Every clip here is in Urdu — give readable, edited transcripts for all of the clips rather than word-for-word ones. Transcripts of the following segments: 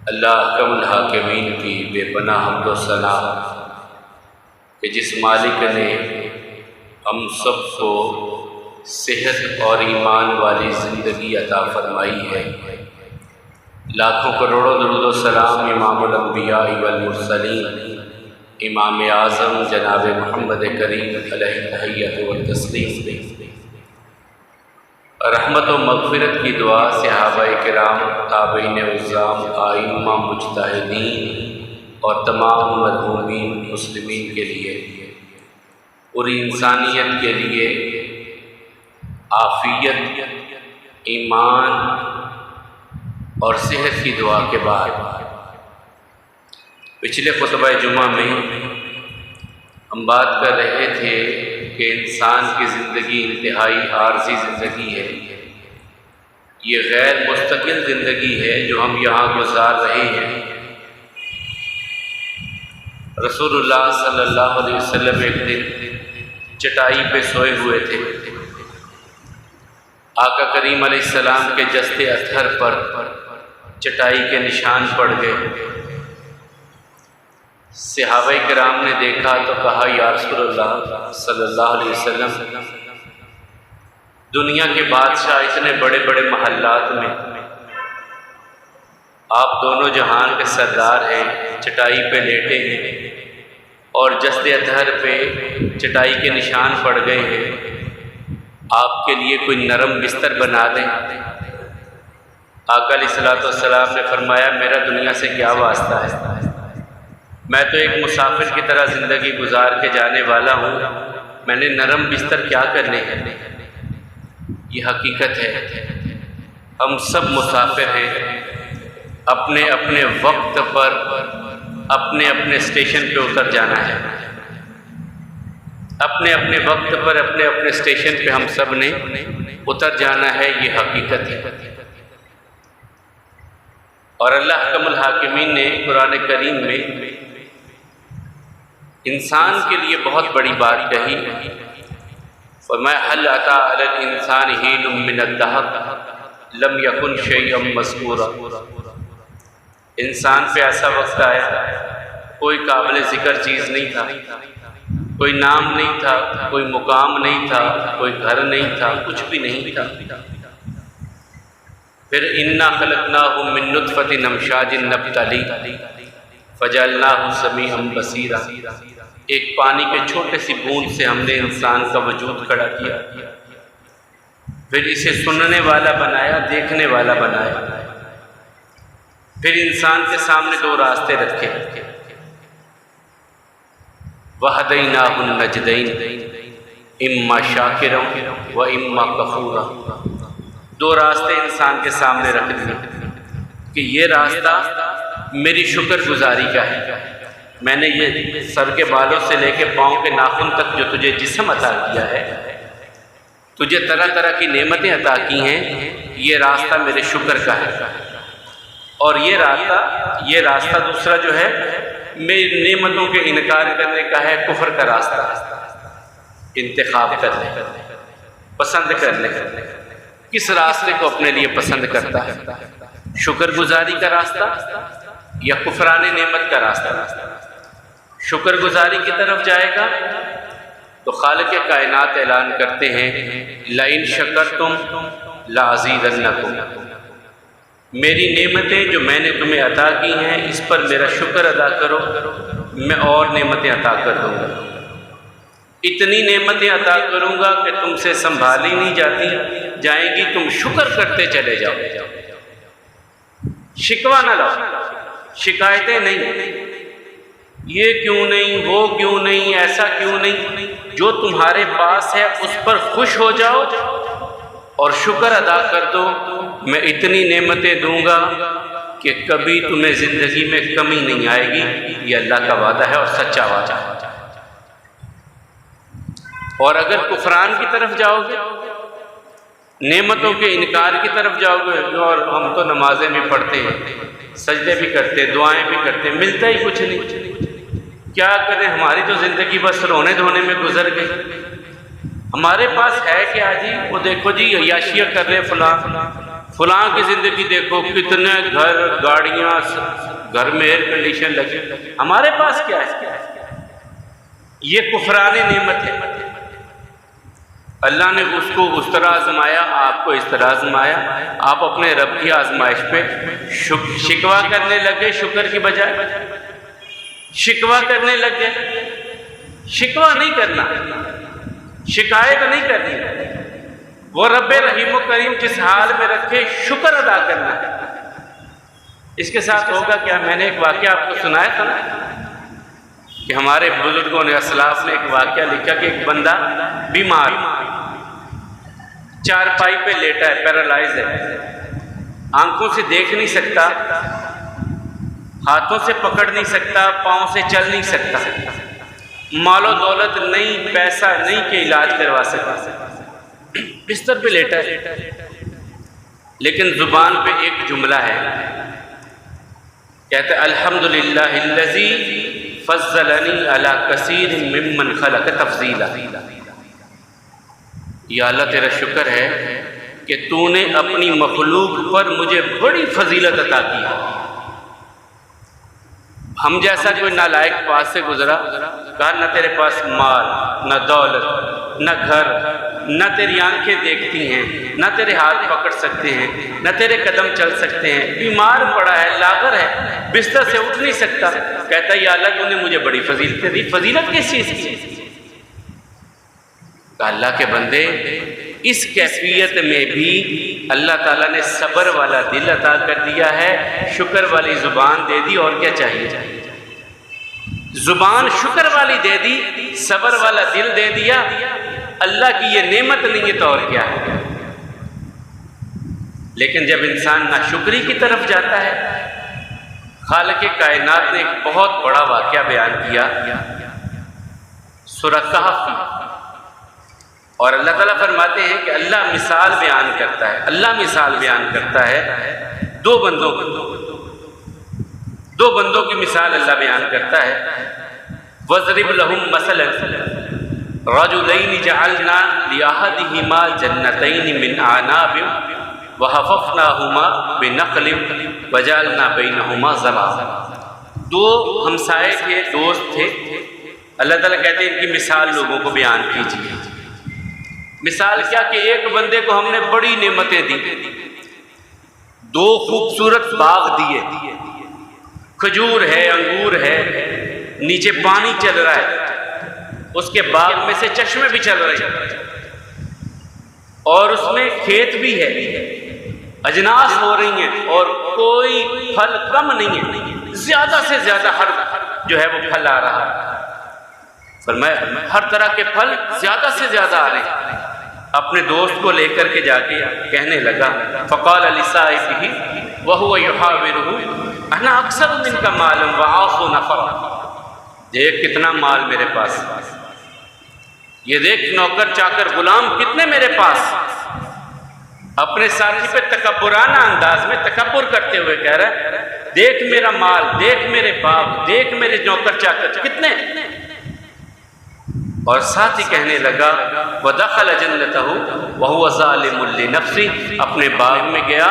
اللہ احکم الحاکمین کی بے پناہ حمد و ثنا کہ جس مالک نے ہم سب کو صحت اور ایمان والی زندگی عطا فرمائی ہے۔ لاکھوں کروڑوں درود و سلام امام الانبیاء والمرسلین امام اعظم جناب محمد کریم علیہ تحیۃ و تسلیم، رحمت و مغفرت کی دعا صحابہ کرام، تابعین عظام، ائمہ مجتہدین اور تمام مرحومین مسلمین کے لیے، پوری انسانیت کے لیے عافیت، ایمان اور صحت کی دعا کے بعد پچھلے خطبہ جمعہ میں ہم بات کر رہے تھے کہ انسان کی زندگی انتہائی عارضی زندگی ہے، یہ غیر مستقل زندگی ہے جو ہم یہاں گزار رہے ہیں۔ رسول اللہ صلی اللہ علیہ وسلم ایک دن چٹائی پہ سوئے ہوئے تھے، آقا کریم علیہ السلام کے جسد اطہر پر چٹائی کے نشان پڑ گئے۔ صحابہ کرام نے دیکھا تو کہا، یا رسول اللہ صلی اللہ علیہ وسلم، دنیا کے بادشاہ اتنے بڑے بڑے محلات میں آپ دونوں جہان کے سردار ہیں، چٹائی پہ لیٹے ہیں اور جسد اطہر پہ چٹائی کے نشان پڑ گئے ہیں، آپ کے لیے کوئی نرم بستر بنا دیں۔ آقا علیہ السلام نے فرمایا، میرا دنیا سے کیا واسطہ ہے، میں تو ایک مسافر کی طرح زندگی گزار کے جانے والا ہوں، میں نے نرم بستر کیا کرنے ہیں۔ یہ حقیقت ہے، ہم سب مسافر ہیں، اپنے اپنے وقت پر اپنے اپنے اسٹیشن پہ اتر جانا ہے، اپنے اپنے وقت پر اپنے اپنے اسٹیشن پہ ہم سب نے اتر جانا ہے، یہ حقیقت ہے۔ اور اللہ احکم الحاکمین نے قرآن کریم میں انسان کے لیے بہت بڑی بات کہی، فرمایا، هل أتى على الإنسان حين من الدهر لم يكن شيئا مذكورا۔ انسان پہ ایسا وقت آیا، کوئی قابل ذکر چیز نہیں تھا، کوئی نام نہیں تھا، کوئی مقام نہیں تھا، کوئی گھر نہیں تھا، کچھ بھی نہیں تھا۔ پھر انا خلقناہ من نطفۃ امشاج نبتلیہ فجعلناہ سمیعا بصیرا، ایک پانی کے چھوٹے سی بوند سے ہم نے انسان کا وجود کھڑا کیا، پھر اسے سننے والا بنایا، دیکھنے والا بنایا، پھر انسان کے سامنے دو راستے رکھے، وہدیناہ النجدین اما شاکرا و اما کفورا، دو راستے انسان کے سامنے رکھ دیے کہ یہ راستہ میری شکر گزاری کا ہے، میں نے یہ سر کے بالوں سے لے کے پاؤں کے ناخن تک جو تجھے جسم عطا کیا ہے، تجھے طرح طرح کی نعمتیں عطا کی ہیں، یہ راستہ میرے شکر کا ہے۔ اور یہ راستہ دوسرا جو ہے میری نعمتوں کے انکار کرنے کا ہے، کفر کا راستہ، انتخاب کرنے، پسند کرنے، کس راستے کو اپنے لیے پسند کرتا ہے، شکر گزاری کا راستہ یا کفران نعمت کا راستہ۔ شکر گزاری کی طرف جائے گا تو خالق کائنات اعلان کرتے ہیں، لئن شکرتم لازیدنکم، میری نعمتیں جو میں نے تمہیں عطا کی ہیں اس پر میرا شکر ادا کرو، میں اور نعمتیں عطا کر دوں گا، اتنی نعمتیں عطا کروں گا کہ تم سے سنبھالی نہیں جائیں گی، تم شکر کرتے چلے جاؤ، شکوہ نہ لاؤ، شکایتیں نہیں، یہ کیوں نہیں، وہ کیوں نہیں، ایسا کیوں نہیں، جو تمہارے پاس ہے اس پر خوش ہو جاؤ اور شکر ادا کر دو، میں اتنی نعمتیں دوں گا کہ کبھی تمہیں زندگی میں کمی نہیں آئے گی، یہ اللہ کا وعدہ ہے اور سچا وعدہ ہے۔ اور اگر کفران کی طرف جاؤ گے، نعمتوں کے انکار کی طرف جاؤ گے، اور ہم تو نمازیں بھی پڑھتے ہیں، سجدے بھی کرتے، دعائیں بھی کرتے، ملتا ہی کچھ نہیں، کیا کریں، ہماری تو زندگی بس رونے دھونے میں گزر گئی، ہمارے پاس ہے کیا جی، وہ دیکھو جی عیاشیاں کر رہے فلاں، فلاں کی زندگی دیکھو، کتنے گھر گاڑیاں، گھر میں ایئر کنڈیشن لگے، ہمارے پاس کیا ہے؟ یہ کفران نعمت ہے۔ اللہ نے اس کو اس طرح آزمایا، آپ کو اس طرح آزمایا، آپ اپنے رب کی آزمائش پہ شکوہ کرنے لگے، شکر کی بجائے شکوہ کرنے لگے۔ شکوہ نہیں کرنا، شکایت نہیں کرنی، وہ رب رحیم و کریم جس حال میں رکھے شکر ادا کرنا۔ اس کے ساتھ ہوگا کیا؟ میں نے ایک واقعہ آپ کو سنایا تھا نا کہ ہمارے بزرگوں نے، اسلاف نے ایک واقعہ لکھا کہ ایک بندہ بیمار، چارپائی پہ لیٹا ہے، پیرالائز ہے، آنکھوں سے دیکھ نہیں سکتا، ہاتھوں سے پکڑ نہیں سکتا، پاؤں سے چل نہیں سکتا، مال و دولت نہیں، پیسہ نہیں کہ علاج کروا سکتا، بستر پہ لیٹا ہے، لیکن زبان پہ ایک جملہ ہے، کہتا ہے الحمدللہ الذی فضلنی علی کثیر ممن خلق تفضیلا۔ یا اللہ تیرا شکر ہے کہ تو نے اپنی مخلوق پر مجھے بڑی فضیلت عطا کی۔ ہم جیسا کوئی نالائق پاس سے گزرا، کہا نہ تیرے پاس مال، نہ دولت، نہ گھر، نہ تیری آنکھیں دیکھتی ہیں، نہ تیرے ہاتھ پکڑ سکتے ہیں، نہ تیرے قدم چل سکتے ہیں، بیمار پڑا ہے، لاغر ہے، بستر سے اٹھ نہیں سکتا، کہتا ہے یا اللہ تو نے مجھے بڑی فضیلت دی۔ فضیلت کس چیز کی؟ کہ اللہ کے بندے اس کیفیت میں بھی اللہ تعالیٰ نے صبر والا دل عطا کر دیا ہے، شکر والی زبان دے دی، اور کیا چاہیے؟ زبان شکر والی دے دی، صبر والا دل دے دیا، اللہ کی یہ نعمت نہیں ہے تو اور کیا ہے؟ لیکن جب انسان ناشکری کی طرف جاتا ہے، خالق کائنات نے ایک بہت بڑا واقعہ بیان کیا سورہ کہف کی، اور اللہ تعالیٰ فرماتے ہیں کہ اللہ مثال بیان کرتا ہے، اللہ مثال بیان کرتا ہے دو بندوں کی مثال اللہ بیان کرتا ہے۔ وَاضْرِبْ لَهُمْ مَثَلًا رَجُلَيْنِ جَعَلْنَا لِأَحَدِهِمَا جَنَّتَيْنِ مِنْ أَعْنَابٍ وَحَفَفْنَاهُمَا بِنَخْلٍ وَجَعَلْنَا بَيْنَهُمَا زَرْعًا۔ دو ہمسائے تھے، دوست تھے، اللہ تعالیٰ کہتے ہیں ان کی مثال لوگوں کو بیان کیجیے۔ مثال کیا کہ ایک بندے کو ہم نے بڑی نعمتیں دی، دو خوبصورت باغ دیے، کھجور ہے، انگور ہے، نیچے پانی چل رہا ہے، اس کے باغ میں سے چشمے بھی چل رہے ہیں، اور اس میں کھیت بھی ہے، اجناس ہو رہی ہیں، اور کوئی پھل کم نہیں ہے، زیادہ سے زیادہ ہر جو ہے وہ پھل آ رہا ہے۔ فرمایا ہر طرح کے پھل زیادہ سے زیادہ آ رہے ہیں۔ اپنے دوست کو لے کر کے جا کے کہنے لگا فقال لصاحبه وهو يحاوره انا اکثر منك مالا واعظ نفرا، دیکھ کتنا مال میرے پاس، یہ دیکھ نوکر چاکر غلام کتنے میرے پاس۔ اپنے ساتھی پہ تکبرانہ انداز میں تکبر کرتے ہوئے کہہ رہا ہے دیکھ میرا مال، دیکھ میرے باغ، دیکھ میرے نوکر چاکر کتنے، اور ساتھ ہی کہنے لگا وَدَخَلَ جَنَّتَهُ وَهُوَ ظَالِمٌ لِنَفْسِهِ، اپنے باغ میں گیا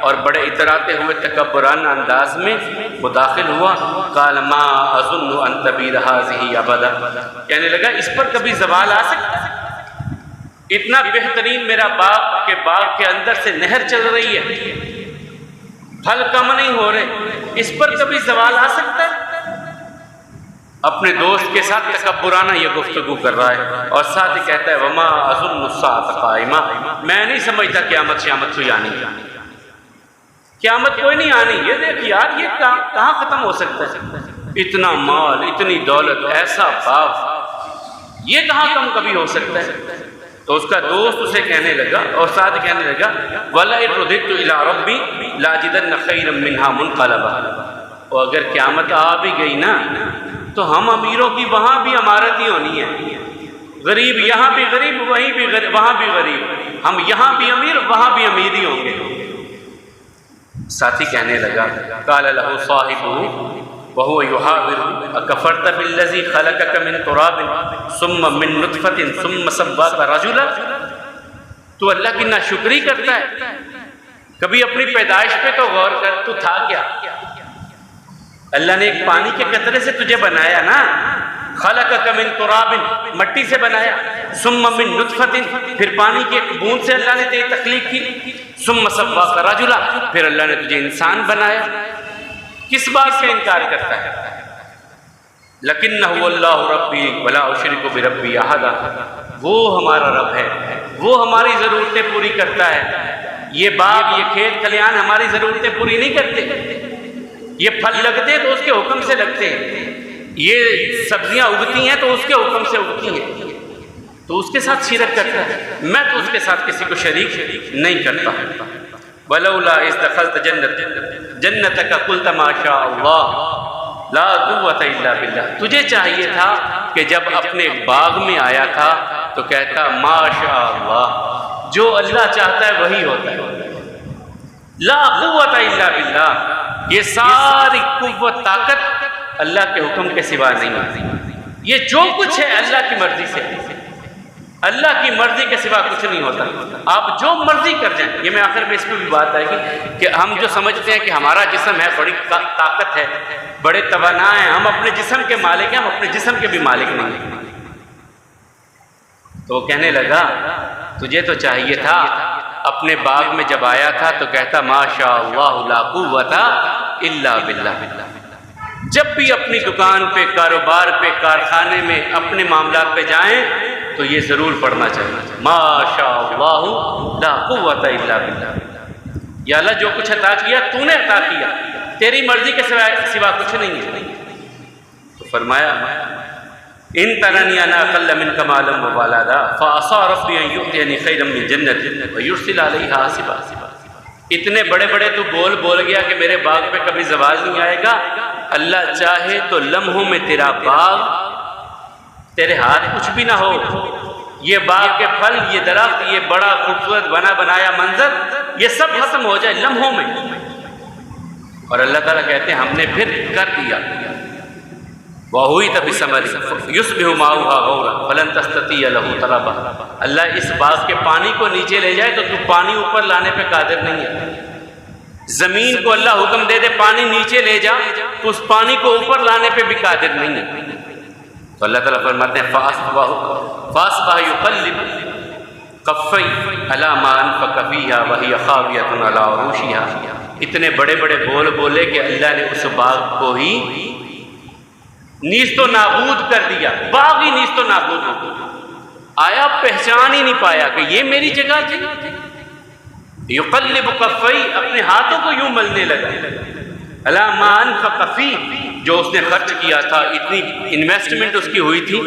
اور بڑے اتراتے ہوئے تکبرانہ انداز میں وہ داخل ہوا۔ قَالَ مَا أَظُنُّ أَن تَبِيدَ هَٰذِهِ أَبَدًا، کہنے لگا اس پر کبھی زوال آ سکتا ہے؟ اتنا بہترین میرا باغ کے اندر سے نہر چل رہی ہے، پھل کم نہیں ہو رہے، اس پر کبھی زوال آ سکتا ہے؟ اپنے دوست کے ساتھ تکبرانہ یہ گفتگو کر رہا ہے، اور ساتھ ہی کہتا ہے وما اظن الساعۃ قائمہ، میں نہیں سمجھتا قیامت کوئی آنی، قیامت کوئی نہیں آنی۔ یہ دیکھ یار یہ کہاں ختم ہو سکتا ہے؟ اتنا مال، اتنی دولت، ایسا باغ، یہ کہاں کم کبھی ہو سکتا ہے؟ تو اس کا دوست اسے کہنے لگا، اور ساتھ کہنے لگا وَلَئِن رُدِدتُّ إِلَىٰ رَبِّي لَأَجِدَنَّ خَيْرًا مِّنْهَا مُنْقَلَبًا، اور اگر قیامت آ بھی گئی نا تو ہم امیروں کی وہاں بھی امارت ہی ہونی ہے، غریب یہاں بھی غریب، وہیں بھی غریب، وہاں بھی غریب، ہم یہاں بھی امیر، وہاں بھی امیر ہی ہوں گے۔ ساتھی کہنے لگا قال له صاحبه وهو يحاوره اكفرت بالذي خلقك من تراب ثم من نطفة ثم سواك رجلا، تو اللہ کی ناشکری کرتا ہے، کبھی اپنی پیدائش پہ تو غور کر، تو تھا کیا؟ اللہ نے ایک پانی کے قطرے سے تجھے بنایا نا، خلقک من تراب، مٹی سے بنایا، ثم من نطفۃ، پھر پانی کی ایک بوند سے اللہ نے تیری تخلیق کی، ثم سواک رجلا، پھر اللہ نے تجھے انسان بنایا۔ کس بات سے انکار کرتا ہے؟ لکنہ اللہ ربی ولا اشرک بربی احدا، وہ ہمارا رب ہے، وہ ہماری ضرورتیں پوری کرتا ہے۔ یہ باغ، یہ کھیت کھلیان ہماری ضرورتیں پوری نہیں کرتے، یہ پھل لگتے تو اس کے حکم سے لگتے ہیں، یہ سبزیاں اگتی ہیں تو اس کے حکم سے اگتی ہیں، تو اس کے ساتھ شرک کرتا ہے، میں تو اس کے ساتھ کسی کو شریک نہیں کرتا۔ وَلَوْلَا إِذْ دَخَلْتَ جَنَّتَكَ قُلْتَ مَا شَاءَ اللَّهُ لَا قُوَّةَ إِلَّا بِاللَّهِ، تجھے چاہیے تھا کہ جب اپنے باغ میں آیا تھا تو کہتا ما شاء اللہ، جو اللہ چاہتا ہے وہی ہوتا ہے، لا قوت الا باللہ، یہ ساری قوت طاقت اللہ کے حکم کے سوا نہیں ہوتی، یہ جو کچھ ہے اللہ کی مرضی سے، اللہ کی مرضی کے سوا کچھ نہیں ہوتا، آپ جو مرضی کر جائیں۔ یہ میں آخر میں اس پہ بھی بات آئے گی کہ ہم جو سمجھتے ہیں کہ ہمارا جسم ہے، بڑی طاقت ہے، بڑے توانا ہیں، ہم اپنے جسم کے مالک ہیں، ہم اپنے جسم کے بھی مالک نہیں ہیں۔ تو وہ کہنے لگا تجھے تو چاہیے تھا، اپنے باغ میں جب آیا تھا تو کہتا ما شاء اللہ لا قوت الا باللہ، جب بھی اپنی دکان پہ، کاروبار پہ، کارخانے میں، اپنے معاملات پہ جائیں تو یہ ضرور پڑھنا چاہیے ما شاء اللہ لا قوت الا باللہ، یا اللہ جو کچھ عطا کیا تو نے عطا کیا، تیری مرضی کے سوا کچھ نہیں ہے۔ تو فرمایا ان ترنی انا اقل منک مالا وولدا فعصى ربی ان یؤتینی خیرا من جنت ویرسل علیہا حاصبا، اتنے بڑے بڑے تو بول گیا کہ میرے باغ پہ کبھی زوال نہیں آئے گا، اللہ چاہے تو لمحوں میں تیرا باغ تیرے ہاتھ کچھ بھی نہ ہو، یہ باغ کے پھل، یہ درخت، یہ بڑا خوبصورت بنا بنایا منظر، یہ سب ختم ہو جائے لمحوں میں۔ اور اللہ تعالیٰ کہتے ہیں ہم نے پھر کر دیا، وَهُوِتَ بِثَمَرِهِ يُصْبِحُ مَاؤُهَا غَوْرًا فَلَن تَسْتَطِيعَ لَهُ طَلَبًا، اللہ اس باغ کے پانی کو نیچے لے جائے تو تو پانی اوپر لانے پہ قادر نہیں ہے، زمین کو اللہ حکم دے دے پانی نیچے لے جا تو اس پانی کو اوپر لانے پہ بھی قادر نہیں ہے۔ تو اللہ تعالیٰ فرماتے ہیں فَأَصْبَحَ يُقَلِّبُ كَفَّيْهِ عَلَىٰ مَا أَنفَقَ فِيهَا وَهِيَ خَاوِيَةٌ عَلَىٰ عُرُوشِهَا، اتنے بڑے بڑے بولے کہ اللہ نے اس باغ کو ہی نیست و نابود کر دیا، باغ ہی نیست و نابود ہو گیا، آیا پہچان ہی نہیں پایا کہ یہ میری جگہ تھی۔ یقلب کفئی، اپنے ہاتھوں کو یوں ملنے لگا، علی ما انفق فیہ، جو اس نے خرچ کیا تھا، اتنی انویسٹمنٹ اس کی ہوئی تھی،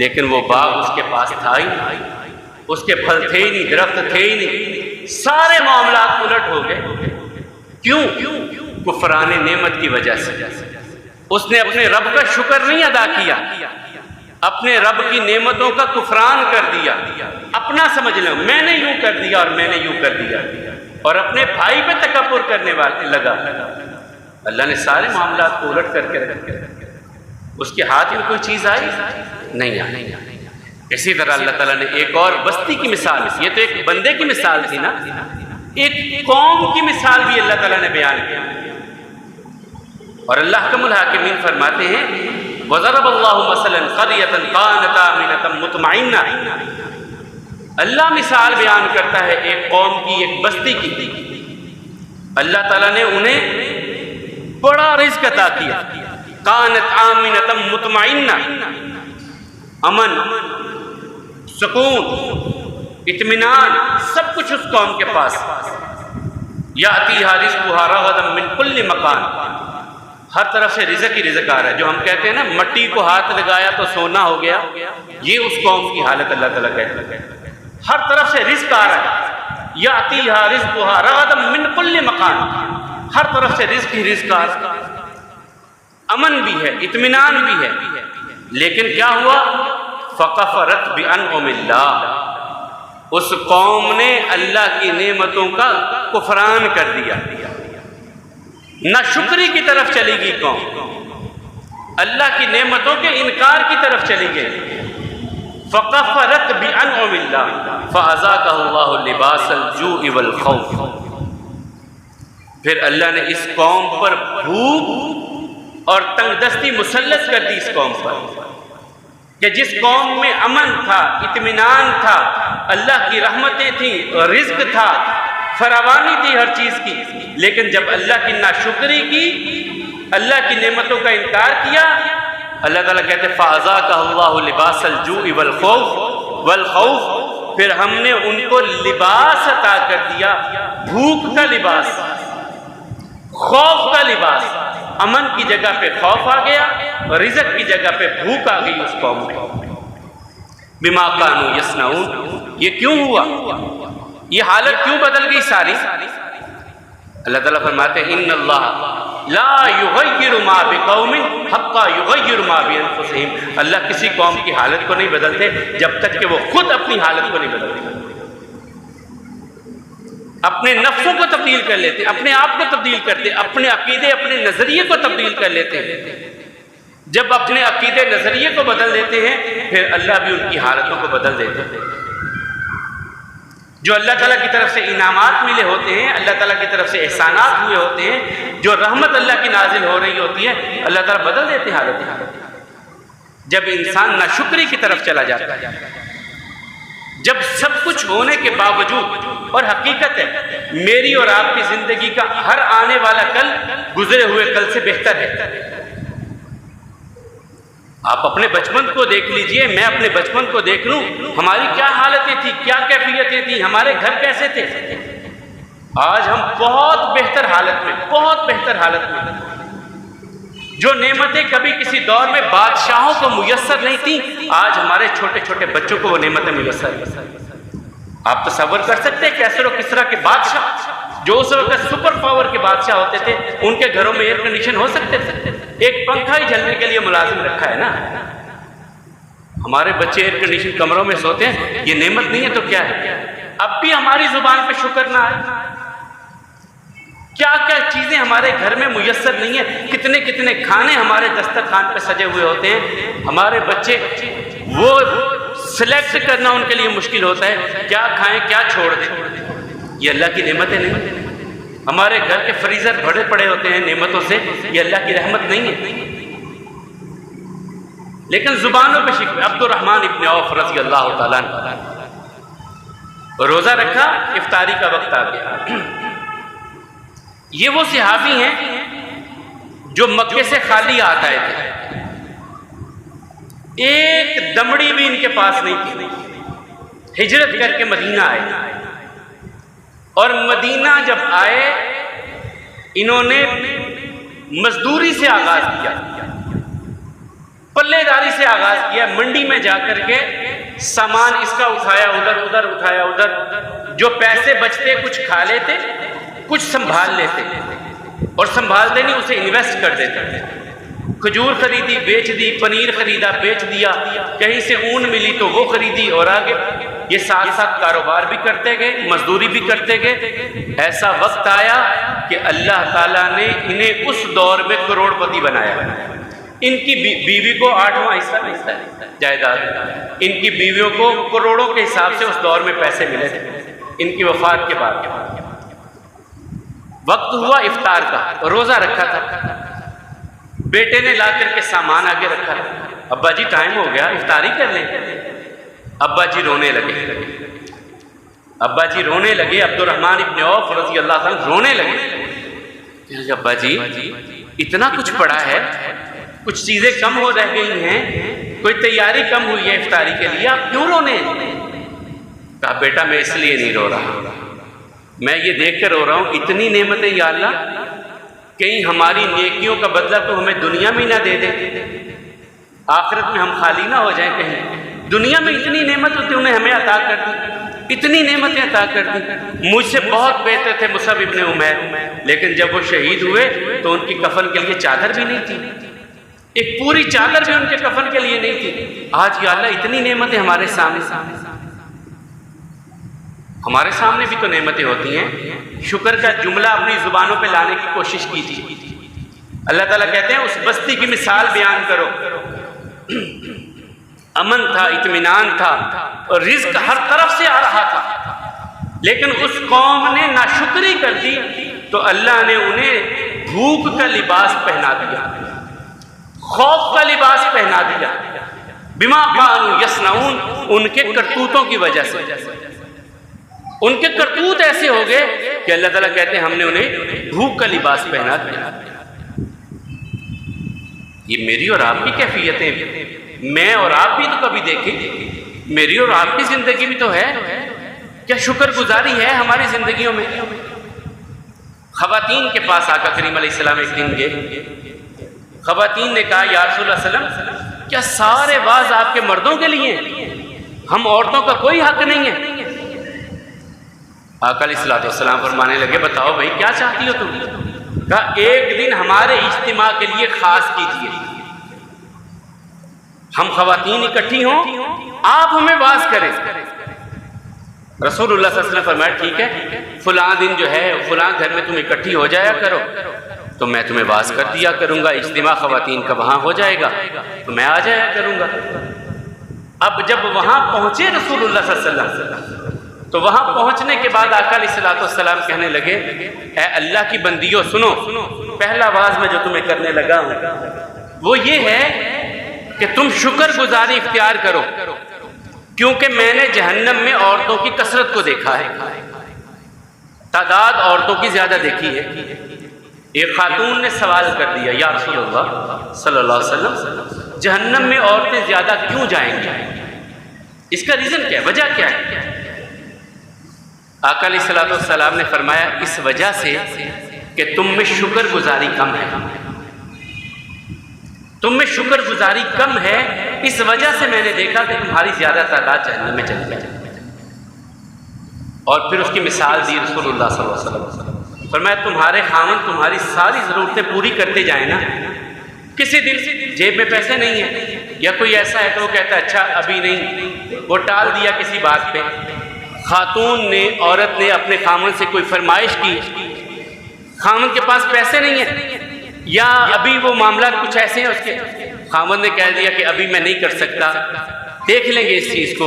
لیکن وہ باغ اس کے پاس تھا ہی نہیں، اس کے پھل تھے ہی نہیں، درخت تھے ہی نہیں، سارے معاملات الٹ ہو گئے۔ کیوں؟ کفران نعمت کی وجہ سے، اس نے اپنے رب کا شکر نہیں ادا کیا، اپنے رب کی نعمتوں کا کفران کر دیا، اپنا سمجھ لو میں نے یوں کر دیا اور میں نے یوں کر دیا، اور اپنے بھائی پہ تکبر کرنے والے لگا۔ اللہ نے سارے معاملات کو الٹ کر کے رکھ، اس کے ہاتھ میں کوئی چیز آئی نہیں آئی۔ اسی طرح اللہ تعالیٰ نے ایک اور بستی کی مثال، یہ تو ایک بندے کی مثال تھی نا، ایک قوم کی مثال بھی اللہ تعالیٰ نے بیان کی، اور اللہ حکم الحاکمین فرماتے ہیں وَضَرَبَ اللَّهُ مَثَلًا قَرْيَةً كَانَتْ آمِنَةً مُطْمَئِنَّةً، اللہ مثال بیان کرتا ہے ایک قوم کی، ایک بستی کی، اللہ تعالیٰ نے انہیں بڑا رزق عطا کیا، كَانَتْ آمِنَةً مُطْمَئِنَّةً، امن، سکون، اطمینان، سب کچھ اس قوم کے پاس، یَأْتِیہا رِزْقُهَا رَغَدًا مِنْ كُلِّ مَکَانٍ، ہر طرف سے رزق ہی رزق آ رہا ہے، جو ہم کہتے ہیں نا مٹی کو ہاتھ لگایا تو سونا ہو گیا، یہ اس قوم کی حالت اللہ تعالیٰ کہتے ہیں، ہر طرف سے رزق آ رہا ہے، یَأْتِیہا رِزْقُهَا رَغَدًا مِنْ كُلِّ مَکَانٍ، ہر طرف سے رزق ہی رزق آ رہا ہے، امن بھی ہے، اطمینان بھی ہے، لیکن کیا ہوا؟ فَكَفَرَتْ بِأَنْعُمِ اللَّهِ، اس قوم نے اللہ کی نعمتوں کا کفران کر دیا، نہ شکری کی طرف چلی گئی قوم، اللہ کی نعمتوں کے انکار کی طرف چلی گئی۔ فَكَفَرَتْ بِأَنْعُمِ اللَّهِ فَأَذَاقَهُ اللَّهُ لِبَاسَ الْجُوعِ وَالْخَوْفِ، پھر اللہ نے اس قوم پر بھوک اور تنگ دستی مسلط کر دی اس قوم پر، کہ جس قوم میں امن تھا، اطمینان تھا، اللہ کی رحمتیں تھیں، رزق تھا، فراوانی تھی ہر چیز کی، لیکن جب اللہ کی ناشکری کی، اللہ کی نعمتوں کا انکار کیا، اللہ تعالیٰ کہتے ہیں فَأَذَاقَهُ اللَّهُ لِبَاسَ الْجُوعِ وَالْخَوْفِ، پھر ہم نے ان کو لباس عطا کر دیا، بھوک کا لباس، خوف کا لباس، امن کی جگہ پہ خوف آ گیا، رزق کی جگہ پہ بھوک آ گئی اس قوم میں۔ بِمَا كَانُوا يَصْنَعُونَ، یہ کیوں ہوا؟ یہ حالت کیوں بدل گئی ساری؟ اللہ تعالیٰ فرماتے ہیں ان اللہ لا یغیر ما بقوم حتی یغیر ما بانفسہم، اللہ کسی قوم کی حالت کو نہیں بدلتے جب تک کہ وہ خود اپنی حالت کو نہیں بدلتے۔ اپنے نفسوں کو تبدیل کر لیتے، اپنے آپ کو تبدیل کرتے، اپنے عقیدے اپنے نظریے کو تبدیل کر لیتے ہیں۔ جب اپنے عقیدے نظریے کو بدل دیتے ہیں پھر اللہ بھی ان کی حالتوں کو بدل دیتے ہیں۔ جو اللہ تعالیٰ کی طرف سے انعامات ملے ہوتے ہیں، اللہ تعالیٰ کی طرف سے احسانات ہوئے ہوتے ہیں، جو رحمت اللہ کی نازل ہو رہی ہوتی ہے، اللہ تعالیٰ بدل دیتے ہیں حالت۔ جب انسان ناشکری کی طرف چلا جاتا ہے، جب سب کچھ ہونے کے باوجود، اور حقیقت ہے میری اور آپ کی زندگی کا ہر آنے والا کل گزرے ہوئے کل سے بہتر ہے۔ آپ اپنے بچپن کو دیکھ لیجئے، میں اپنے بچپن کو دیکھ لوں، ہماری کیا حالتیں تھیں، کیا کیفیتیں تھیں، ہمارے گھر کیسے تھے۔ آج ہم بہت بہتر حالت میں، بہت بہتر حالت میں، جو نعمتیں کبھی کسی دور میں بادشاہوں کو میسر نہیں تھیں، آج ہمارے چھوٹے چھوٹے بچوں کو وہ نعمتیں میسر ہیں۔ آپ تصور کر سکتے ہیں کیسر و کسریٰ کے بادشاہ، جو اس وقت سپر پاور کے بادشاہ ہوتے تھے، ان کے گھروں میں ایئر کنڈیشن ہو سکتے تھے؟ ایک پنکھا ہی جلنے کے لیے ملازم رکھا ہے نا۔ ہمارے بچے ایئر کنڈیشن کمروں میں سوتے ہیں، یہ نعمت نہیں ہے تو کیا ہے؟ اب بھی ہماری زبان پہ شکر نہ آئے، کیا کیا چیزیں ہمارے گھر میں میسر نہیں ہیں، کتنے کتنے کھانے ہمارے دسترخوان پہ سجے ہوئے ہوتے ہیں، ہمارے بچے وہ سلیکٹ کرنا ان کے لیے مشکل ہوتا ہے، کیا کھائیں کیا چھوڑ دیں۔ یہ اللہ کی نعمتیں نہیں، ہمارے گھر کے فریزر بھرے پڑے ہوتے ہیں نعمتوں سے، یہ اللہ کی رحمت نہیں ہے۔ لیکن زبانوں پہ شکر۔ عبد الرحمن ابن عوف رضی اللہ تعالیٰ عنہ، روزہ رکھا، افطاری کا وقت آ گیا۔ یہ وہ صحابی ہیں جو مکے سے خالی آتا ہے، ایک دمڑی بھی ان کے پاس نہیں تھی، ہجرت کر کے مدینہ آئے، اور مدینہ جب آئے انہوں نے مزدوری سے آغاز کیا، پلے داری سے آغاز کیا، منڈی میں جا کر کے سامان اس کا اٹھایا ادھر، ادھر اٹھایا ادھر، جو پیسے بچتے کچھ کھا لیتے، کچھ سنبھال لیتے، اور سنبھالتے نہیں اسے انویسٹ کر دیتے۔ کھجور خریدی بیچ دی، پنیر خریدا بیچ دیا، کہیں سے اون ملی تو وہ خریدی اور آگے، یہ ساتھ ساتھ کاروبار بھی کرتے گئے، مزدوری بھی کرتے گئے۔ ایسا وقت آیا کہ اللہ تعالیٰ نے انہیں اس دور میں کروڑ پتی بنایا۔ ان کی بیوی کو 8واں حصہ ملتا ہے جائیداد، ان کی بیویوں کو کروڑوں کے حساب سے اس دور میں پیسے ملے تھے۔ ان کی وفات کے بعد وقت ہوا افطار کا، روزہ رکھا تھا، بیٹے نے لا کر کے سامان آگے رکھا، ابا جی ٹائم ہو گیا افطاری کر لیں۔ ابا جی رونے لگے، ابا جی رونے لگے، عبد الرحمن ابن عوف رضی اللہ عنہ رونے لگے۔ ابا جی اتنا کچھ پڑا ہے، کچھ چیزیں کم ہو رہ گئی ہیں، کوئی تیاری کم ہوئی ہے افطاری کے لیے، آپ کیوں رونے؟ کہا بیٹا میں اس لیے نہیں رو رہا، میں یہ دیکھ کر رو رہا ہوں اتنی نعمتیں یا اللہ، کہیں ہماری نیکیوں کا بدلہ تو ہمیں دنیا میں نہ دے دے، آخرت میں ہم خالی نہ ہو جائیں۔ کہیں دنیا میں اتنی نعمتیں تھی انہیں ہمیں عطا کر دی، اتنی نعمتیں عطا کر دی۔ مجھ سے بہت بہتر تھے مصعب ابن عمیر، لیکن جب وہ شہید ہوئے تو ان کی کفن کے لیے چادر بھی نہیں تھی، ایک پوری چادر بھی ان کے کفن کے لیے نہیں تھی۔ آج یا اللہ اتنی نعمتیں ہمارے سامنے بھی تو نعمتیں ہوتی ہیں۔ شکر کا جملہ اپنی زبانوں پہ لانے کی کوشش کیجیے۔ اللہ تعالیٰ کہتے ہیں اس بستی کی مثال بیان کرو، امن تھا، اطمینان تھا، اور رزق ہر طرف سے آ رہا تھا، لیکن اس قوم نے ناشکری کر دی، تو اللہ نے انہیں بھوک کا لباس پہنا دیا، خوف کا لباس پہنا دیا، بما کانوا یصنعون، ان کے کرتوتوں کی وجہ سے۔ ان کے کرتوت ایسے ہو گئے کہ اللہ تعالیٰ کہتے ہیں ہم نے انہیں بھوک کا لباس پہنا دیا۔ یہ میری اور آپ کی کیفیتیں میں اور آپ بھی تو کبھی دیکھیں، میری اور آپ کی زندگی بھی تو ہے، کیا شکر گزاری ہے ہماری زندگیوں میں؟ خواتین کے پاس آقا کریم علیہ السلام ایک دن گئے، خواتین نے کہا یا رسول اللہ صلی اللہ علیہ وسلم کیا سارے واز آپ کے مردوں کے لیے ہیں؟ ہم عورتوں کا کوئی حق نہیں ہے؟ آقا علیہ السلام فرمانے لگے بتاؤ بھائی کیا چاہتی ہو تم؟ کہا ایک دن ہمارے اجتماع کے لیے خاص کیجیے، ہم خواتین اکٹھی ہوں، آپ ہمیں واز کریں۔ رسول اللہ صلی اللہ علیہ وسلم فرمایا ٹھیک ہے، فلاں دن جو ہے فلاں گھر میں تم اکٹھی ہو جایا کرو تو میں تمہیں واز کر دیا کروں گا، اجتماع خواتین کا وہاں ہو جائے گا تو میں آ جایا کروں گا۔ اب جب وہاں پہنچے رسول اللہ صلی اللہ علیہ وسلم تو وہاں پہنچنے کے بعد آقا علیہ السلام کہنے لگے اے اللہ کی بندیوں سنو، پہلا واز میں جو تمہیں کرنے لگا ہوں وہ یہ ہے کہ تم شکر گزاری اختیار کرو، کیونکہ میں نے جہنم میں عورتوں کی کثرت کو دیکھا ہے، تعداد عورتوں کی زیادہ دیکھی ہے۔ ایک خاتون نے سوال کر دیا یا رسول اللہ صلی اللہ علیہ وسلم جہنم میں عورتیں زیادہ کیوں جائیں گی؟ اس کا ریزن کیا ہے، وجہ کیا ہے؟ آقا علیہ السلام نے فرمایا اس وجہ سے کہ تم میں شکر گزاری کم ہے، تم میں شکر گزاری کم ہے، اس وجہ سے میں نے دیکھا کہ تمہاری زیادہ تعداد جہنم میں چلی جائے۔ اور پھر اس کی مثال دی رسول اللہ صلی اللہ علیہ وسلم، فرمایا تمہارے خاوند تمہاری ساری ضرورتیں پوری کرتے جائیں نا، کسی دن جیب میں پیسے نہیں ہیں یا کوئی ایسا ہے تو وہ کہتا ہے اچھا ابھی نہیں، وہ ٹال دیا کسی بات پہ۔ خاتون نے، عورت نے اپنے خامن سے کوئی فرمائش کی، خامن کے پاس پیسے نہیں ہیں یا ابھی وہ معاملات کچھ ایسے ہیں، اس کے خامن نے کہہ دیا کہ ابھی میں نہیں کر سکتا، دیکھ لیں گے اس چیز کو،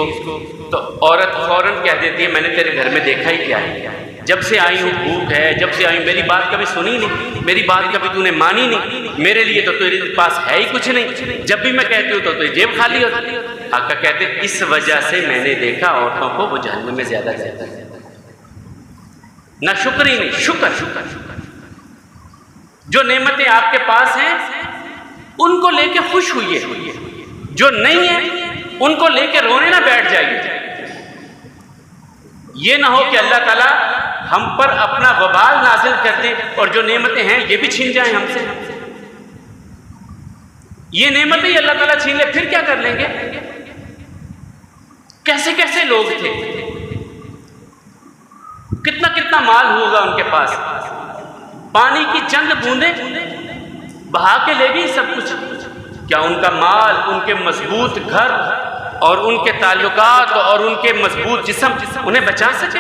تو عورت فوراً کہہ دیتی ہے میں نے تیرے گھر میں دیکھا ہی کیا ہے، جب سے آئی ہوں بھوک ہے، جب سے آئی ہوں میری بات کبھی سنی نہیں، میری بات کبھی تو نے مانی نہیں، میرے لیے تو تیرے پاس ہے ہی کچھ نہیں، جب بھی میں کہتی ہوں تو تیری جیب خالی ہوتی۔ آقا کہتے ہیں اس وجہ سے میں نے دیکھا عورتوں کو وہ جہنم میں زیادہ جاتا ہے، نہ شکر ہی نہیں، شکر جو نعمتیں آپ کے پاس ہیں ان کو لے کے خوش ہوئیے، جو نہیں ہیں ان کو لے کے رونے نہ بیٹھ جائیے۔ یہ نہ ہو کہ اللہ تعالیٰ ہم پر اپنا وبال نازل کر دے اور جو نعمتیں ہیں یہ بھی چھین جائیں ہم سے، یہ نعمتیں ہی اللہ تعالیٰ چھین لے پھر کیا کر لیں گے؟ کیسے کیسے لوگ تھے، کتنا کتنا مال ہوگا ان کے پاس، پانی کی چند بوندیں بہا کے لے گئی سب کچھ، کیا ان کا مال، ان کے مضبوط گھر اور ان کے تعلقات اور ان کے مضبوط جسم انہیں بچا سکے؟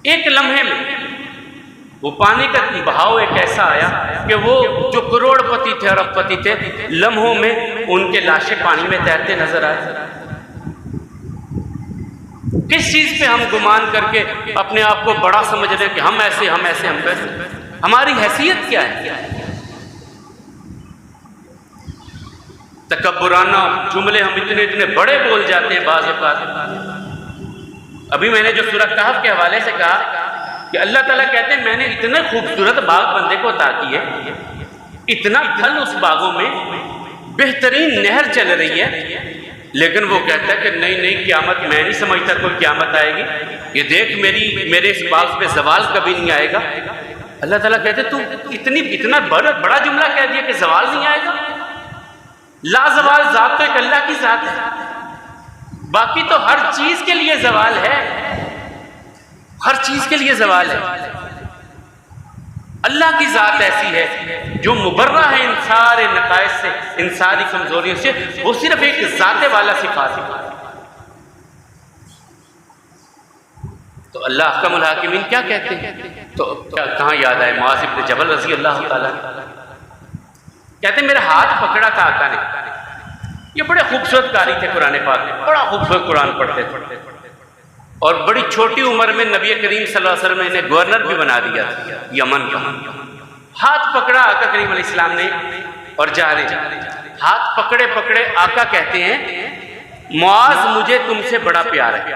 ایک لمحے میں وہ پانی کا بہاؤ ایک ایسا آیا کہ وہ جو کروڑ پتی تھے، ارب پتی تھے، لمحوں میں ان کے لاشیں پانی میں تیرتے نظر آئے۔ کس چیز پہ ہم گمان کر کے اپنے آپ کو بڑا سمجھ رہے کہ ہم ایسے ہم ایسے ہم ویسے؟ ہماری حیثیت کیا ہے؟ تکبرانہ جملے ہم اتنے بڑے بول جاتے ہیں بعض اوقات۔ ابھی میں نے جو سورہ کہف کے حوالے سے کہا کہ اللہ تعالیٰ کہتے ہیں میں نے اتنے خوبصورت باغ بندے کو عطا کی ہے، اتنا پھل اس باغوں میں، بہترین نہر چل رہی ہے، لیکن وہ کہتا ہے کہ نہیں قیامت میں نہیں سمجھتا کوئی قیامت آئے گی، یہ دیکھ میرے اس باغ پہ زوال کبھی نہیں آئے گا۔ اللہ تعالیٰ کہتے تو اتنا بڑا جملہ کہہ دیا کہ زوال نہیں آئے گا؟ لا زوال ذات تو ایک اللہ کی ذات ہے، باقی تو ہر چیز کے لیے زوال ہے، ہر چیز کے لیے زوال ہے۔ اللہ کی ذات ایسی ہے جو مبرہ ہے ان سارے نقائص سے، ان ساری کمزوریوں سے، وہ صرف ایک ذات والا صفات ہے۔ تو اللہ احکم الحاکمین کیا کہتے ہیں؟ تو کہاں یاد آئے معاذ بن جبل رضی اللہ تعالیٰ کہتے ہیں میرا ہاتھ پکڑا تھا آقا نے، یہ بڑے خوبصورت قاری تھے قرآن پاک میں، بڑا خوبصورت قرآن پڑھتے تھے، اور بڑی چھوٹی عمر میں نبی کریم صلی اللہ علیہ وسلم نے انہیں گورنر بھی بنا دیا تھا یمن کا۔ ہاتھ پکڑا آقا کریم علیہ السلام نے اور جا رہے، ہاتھ پکڑے پکڑے آقا کہتے ہیں معاذ مجھے تم سے بڑا پیار ہے۔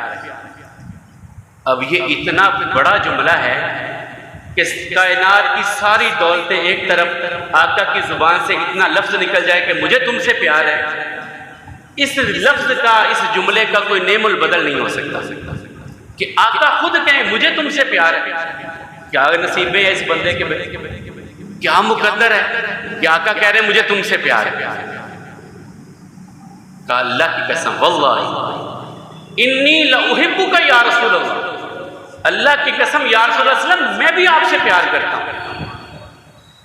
اب یہ اتنا بڑا جملہ ہے کہ کائنات کی ساری دولتیں ایک طرف، آقا کی زبان سے اتنا لفظ نکل جائے کہ مجھے تم سے پیار ہے، اس لفظ کا، اس جملے کا کوئی نیم البدل نہیں ہو سکتا کہ آقا خود کہیں مجھے تم سے پیار ہے۔ کیا نصیب ہے اس بندے کے، کیا مقدر ہے کہ آقا کہہ رہے ہیں مجھے تم سے پیار ہے۔ کہا اللہ کی قسم واللہ انی لأحبک یا رسول اللہ، اللہ کی قسم یا رسول اللہ صلی اللہ علیہ وسلم میں بھی آپ سے پیار کرتا ہوں۔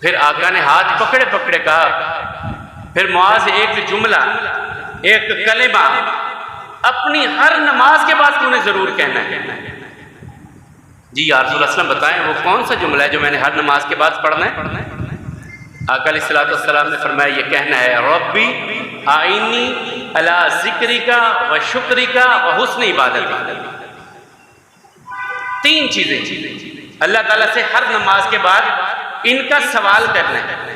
پھر آقا نے ہاتھ پکڑے پکڑے کہا، پھر معاذ ایک جملہ، ایک کلمہ اپنی ہر نماز کے بعد تو نے ضرور کہنا ہے۔ جی یا رسول اللہ صلی اللہ علیہ وسلم بتائیں وہ کون سا جملہ ہے جو میں نے ہر نماز کے بعد پڑھنا ہے؟ آقا علیہ الصلوۃ والسلام نے فرمایا یہ کہنا ہے ربی اعنی علی ذکرک و شکرک و حسن عبادتک۔ تین چیزیں اللہ تعالیٰ سے ہر نماز کے بعد ان کا سوال کرنا ہے۔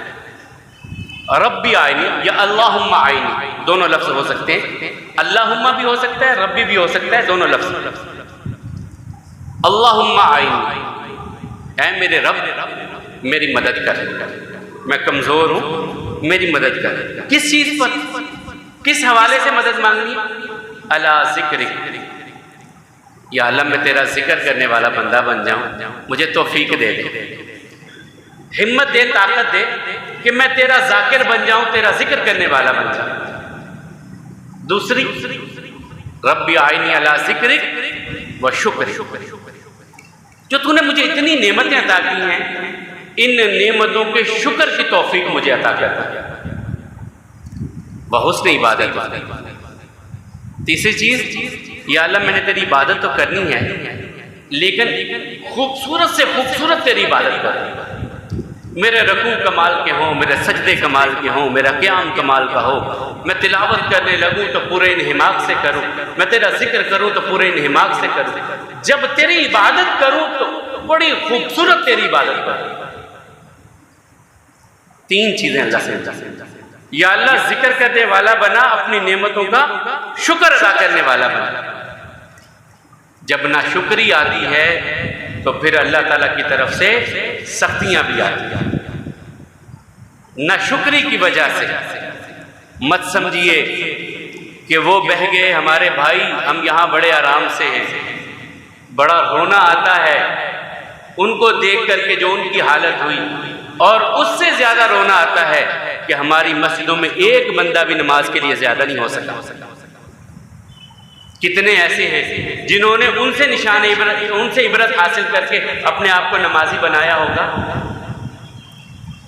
ربی آئینی یا اللہم آئینی، دونوں لفظ ہو سکتے ہیں، اللہم بھی ہو سکتا ہے، ربی بھی ہو سکتا ہے، دونوں لفظ۔ اللہم آئینی، اے میرے رب میری مدد کر، میں کمزور ہوں میری مدد کر۔ کس چیز پر، کس حوالے سے مدد مانگنی؟ علی ذکرک، یا اللہ میں تیرا ذکر کرنے والا بندہ بن جاؤں، مجھے توفیق دے دے، ہمت دے، طاقت دے کہ میں تیرا ذاکر بن جاؤں، تیرا ذکر کرنے والا بن جاؤں۔ دوسری ربی آئینی علی ذکرک و شکرک، جو تو نے مجھے اتنی نعمتیں عطا کی ہیں ان نعمتوں کے شکر کی توفیق مجھے عطا کرتا۔ وحسن عبادت، تیسری چیز یا اللہ میں نے تیری عبادت تو کرنی ہے لیکن خوبصورت سے خوبصورت تیری عبادت کر، میرے رکوع کمال کے ہوں، میرے سجدے کمال کے ہوں، میرا قیام کمال کا ہو، میں تلاوت کرنے لگوں تو پورے انہماک سے کروں، میں تیرا ذکر کروں تو پورے انہماک سے کروں، جب تیری عبادت کروں تو بڑی خوبصورت تیری عبادت کروں۔ تین چیزیں اللہ سے، یا اللہ ذکر کرنے والا بنا، اپنی نعمتوں کا شکر ادا کرنے والا بنا۔ جب نہ شکری آتی ہے تو پھر اللہ تعالیٰ کی طرف سے سختیاں بھی آتی ہیں۔ نہ شکری کی وجہ سے مت سمجھیے کہ وہ بہہ گئے ہمارے بھائی، ہم یہاں بڑے آرام سے ہیں، بڑا رونا آتا ہے ان کو دیکھ کر کے جو ان کی حالت ہوئی، اور اس سے زیادہ رونا آتا ہے کہ ہماری مسجدوں میں ایک بندہ بھی نماز کے لیے زیادہ نہیں ہو سکا۔ کتنے ایسے ہیں جنہوں نے ان سے نشان عبرت، ان سے عبرت حاصل کر کے اپنے آپ کو نمازی بنایا ہوگا؟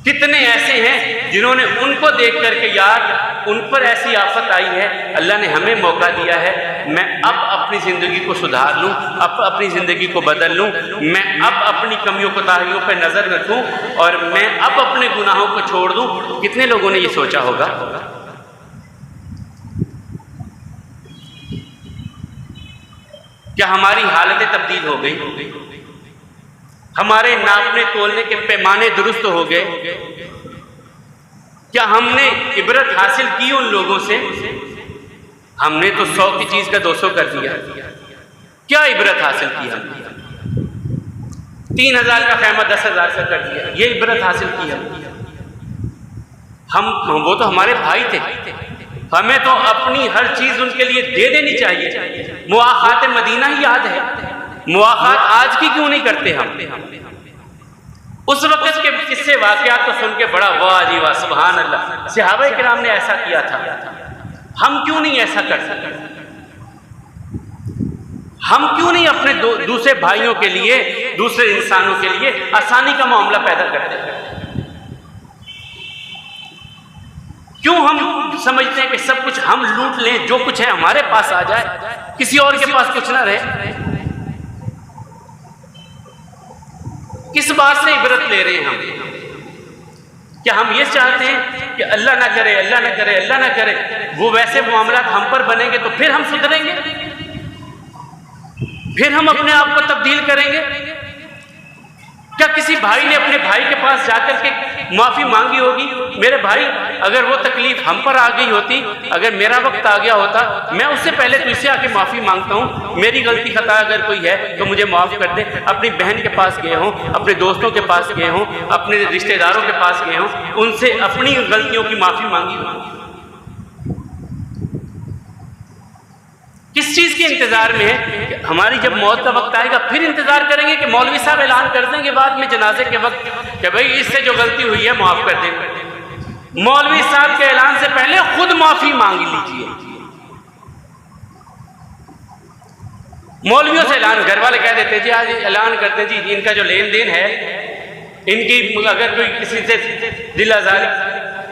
کتنے ایسے ہیں جنہوں نے ان کو دیکھ کر کے یار ان پر ایسی آفت آئی ہے، اللہ نے ہمیں موقع دیا ہے، میں اب اپنی زندگی کو سدھار لوں، اب اپنی زندگی کو بدل لوں، میں اب اپنی کمیوں کوتاہیوں پہ نظر رکھوں اور میں اب اپنے گناہوں کو چھوڑ دوں۔ کتنے لوگوں نے یہ سوچا ہوگا؟ کیا ہماری حالتیں تبدیل ہو گئی؟ ہمارے ناپنے تولنے کے پیمانے درست ہو گئے؟ کیا ہم نے عبرت حاصل کی ان لوگوں سے؟ ہم نے تو 100 کی چیز کا 200 کر دیا۔ کیا عبرت حاصل کی ہم نے؟ 3000 کا خیمہ 10,000 کا کر دیا، یہ عبرت حاصل کی ہم؟ وہ تو ہمارے بھائی تھے، ہمیں تو اپنی ہر چیز ان کے لیے دے دینی چاہیے۔ مواخات مدینہ ہی یاد ہے، مواخات آج کی کیوں نہیں کرتے ہم؟ اس وقت کے قصے واقعات تو سن کے بڑا واہ جی واہ سبحان اللہ، صحابہ کرام نے ایسا کیا تھا، ہم کیوں نہیں ایسا کر سکتے؟ ہم کیوں نہیں اپنے دوسرے بھائیوں کے لیے، دوسرے انسانوں کے لیے آسانی کا معاملہ پیدا کرتے ہیں؟ کیوں ہم سمجھتے ہیں کہ سب کچھ ہم لوٹ لیں، جو کچھ ہے ہمارے پاس آ جائے، کسی اور کے پاس کچھ نہ رہے؟ کس بات سے عبرت لے رہے ہیں ہم؟ کیا ہم یہ چاہتے ہیں کہ اللہ نہ کرے، اللہ نہ کرے، اللہ نہ کرے وہ ویسے معاملات ہم پر بنیں گے تو پھر ہم سدھریں گے؟ پھر ہم اپنے آپ کو تبدیل کریں گے؟ کیا کسی بھائی نے اپنے بھائی کے پاس جا کر کے معافی مانگی ہوگی؟ میرے بھائی اگر وہ تکلیف ہم پر آ گئی ہوتی، اگر میرا وقت آ گیا ہوتا، میں اس سے پہلے تجھ سے آ کے معافی مانگتا ہوں، میری غلطی خطا اگر کوئی ہے تو مجھے معاف کر دے۔ اپنی بہن کے پاس گئے ہوں، اپنے دوستوں کے پاس گئے ہوں، اپنے رشتہ داروں کے پاس گئے ہوں، ان سے اپنی غلطیوں کی معافی مانگی ہوں۔ کس چیز کے انتظار میں ہے کہ ہماری جب موت کا وقت آئے گا پھر انتظار کریں گے کہ مولوی صاحب اعلان کر دیں گے بعد میں جنازے کے وقت کہ بھئی اس سے جو غلطی ہوئی ہے معاف کر دیں۔ مولوی صاحب کے اعلان سے پہلے خود معافی مانگ لیجئے۔ مولویوں سے اعلان، گھر والے کہہ دیتے جی آج اعلان کرتے جی ان کا جو لین دین ہے، ان کی اگر کوئی کسی سے دل آزاری،